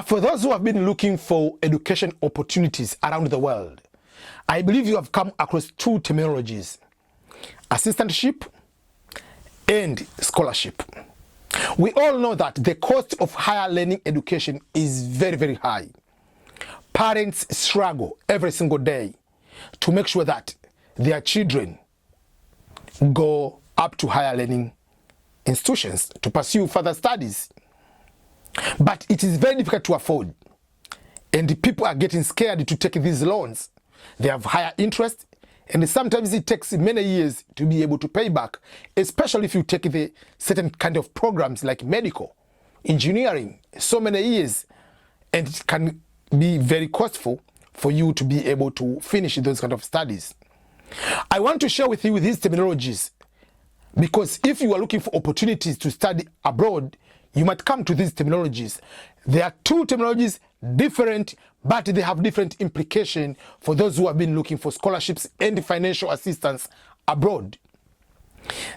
For those who have been looking for education opportunities around the world, I believe you have come across two terminologies: assistantship and scholarship. We all know that the cost of higher learning education is very, very high. Parents struggle every single day to make sure that their children go up to higher learning institutions to pursue further studies. But it is very difficult to afford, and people are getting scared to take these loans. They have higher interest, and sometimes it takes many years to be able to pay back, especially if you take the certain kind of programs like medical, engineering, so many years, and it can be very costful for you to be able to finish those kind of studies. I want to share with you these terminologies because if you are looking for opportunities to study abroad, you might come to these terminologies. There are two terminologies, different, but they have different implication for those who have been looking for scholarships and financial assistance abroad.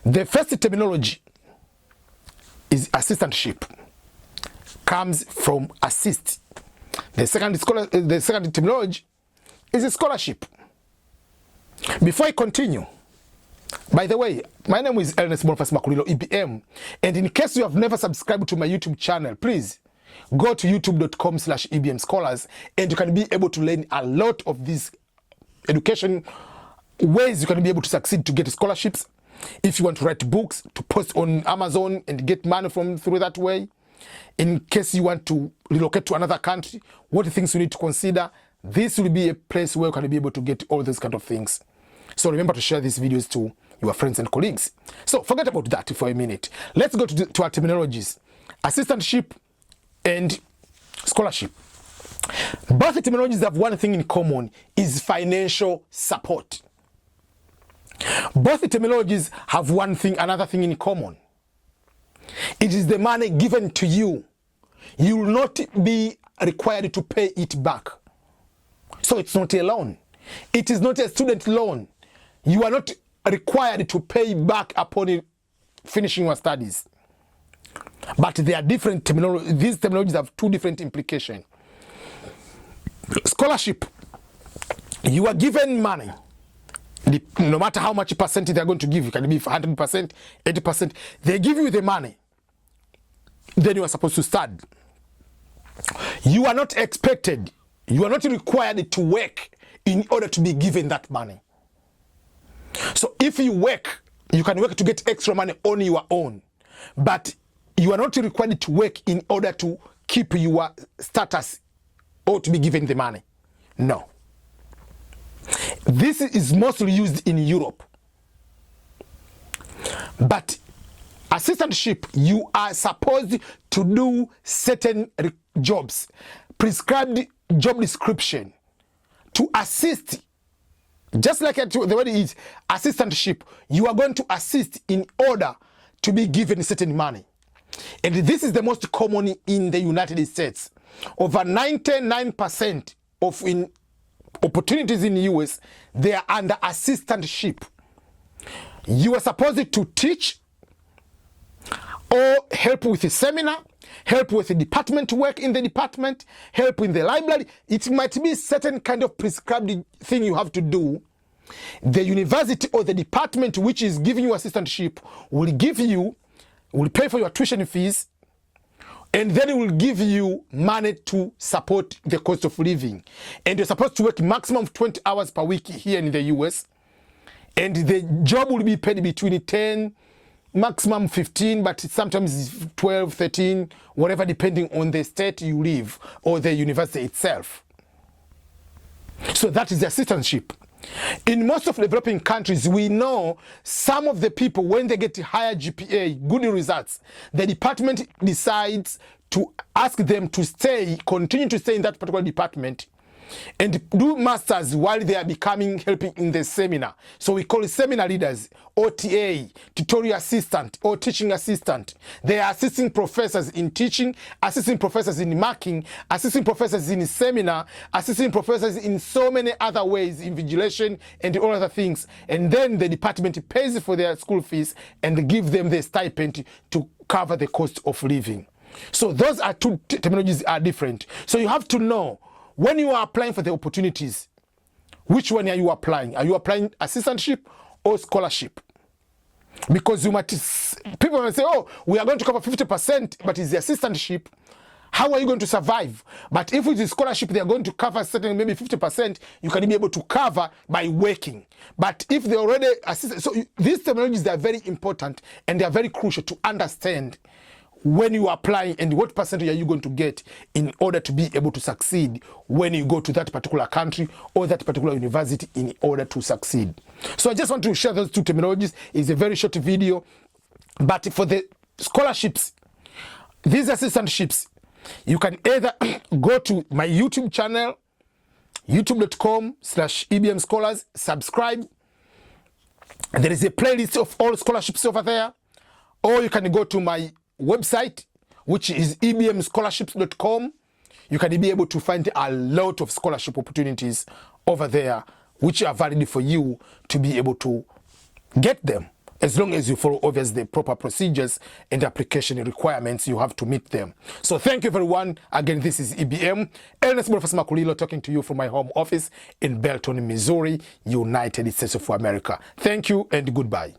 The first terminology is assistantship, comes from assist. The second terminology is a scholarship. Before I continue, by the way, my name is Ernest Boniface Makulilo, EBM, and in case you have never subscribed to my YouTube channel, please go to youtube.com/EBM Scholars, and you can be able to learn a lot of these education ways you can be able to succeed to get scholarships. If you want to write books, to post on Amazon and get money through that way. In case you want to relocate to another country, what things you need to consider, this will be a place where you can be able to get all those kind of things. So remember to share these videos to your friends and colleagues. So forget about that for a minute. Let's go to our terminologies: assistantship and scholarship. Both the terminologies have one thing in common, is financial support. Both the terminologies have another thing in common. It is the money given to you. You will not be required to pay it back. So it's not a loan. It is not a student loan. You are not required to pay back upon finishing your studies. But they are different terminologies. These terminologies have two different implications. Scholarship, you are given money. No matter how much percent they are going to give, it can be 100%, 80%. They give you the money. Then you are supposed to study. You are not expected, you are not required to work in order to be given that money. So if you work, you can work to get extra money on your own. But you are not required to work in order to keep your status or to be given the money. No. This is mostly used in Europe. But assistantship, you are supposed to do certain jobs, prescribed job description, to assist. Just like the word is assistantship, you are going to assist in order to be given certain money. And this is the most common in the United States. Over 99% of opportunities in the US, they are under assistantship. You are supposed to teach or help with a seminar, help with the department work in the department, help in the library. It might be certain kind of prescribed thing you have to do. The university or the department which is giving you assistantship will pay for your tuition fees, and then it will give you money to support the cost of living. And you're supposed to work maximum of 20 hours per week here in the US. And the job will be paid between 10, maximum 15, but sometimes 12, 13, whatever, depending on the state you live or the university itself. So that is the assistantship. In most of the developing countries, we know some of the people, when they get higher GPA, good results, the department decides to ask them to continue to stay in that particular department and do masters while they are helping in the seminar. So we call it seminar leaders, OTA, tutorial assistant or teaching assistant. They are assisting professors in teaching, assisting professors in marking, assisting professors in seminar, assisting professors in so many other ways, invigilation and all other things. And then the department pays for their school fees and give them the stipend to cover the cost of living. So those are two terminologies are different. So you have to know when you are applying for the opportunities, which one are you applying? Are you applying assistantship or scholarship? Because you might, people might say, oh, we are going to cover 50%, but it's the assistantship. How are you going to survive? But if it is scholarship, they are going to cover certain, maybe 50%, you can be able to cover by working. But if they already assist, so these terminologies, they are very important and they are very crucial to understand when you are applying and what percentage are you going to get in order to be able to succeed when you go to that particular country or that particular university in order to succeed. So I just want to share those two terminologies. It's a very short video, but for the scholarships, these assistantships, you can either go to my YouTube channel, youtube.com/EBM Scholars, subscribe. There is a playlist of all scholarships over there, or you can go to my website, which is ebmscholarships.com. You can be able to find a lot of scholarship opportunities over there, which are valid for you to be able to get them, as long as you follow obviously the proper procedures and application requirements. You have to meet them. So thank you everyone. Again, this is EBM, Ernest Makulilo, talking to you from my home office in Belton, Missouri, United States of America. Thank you and goodbye.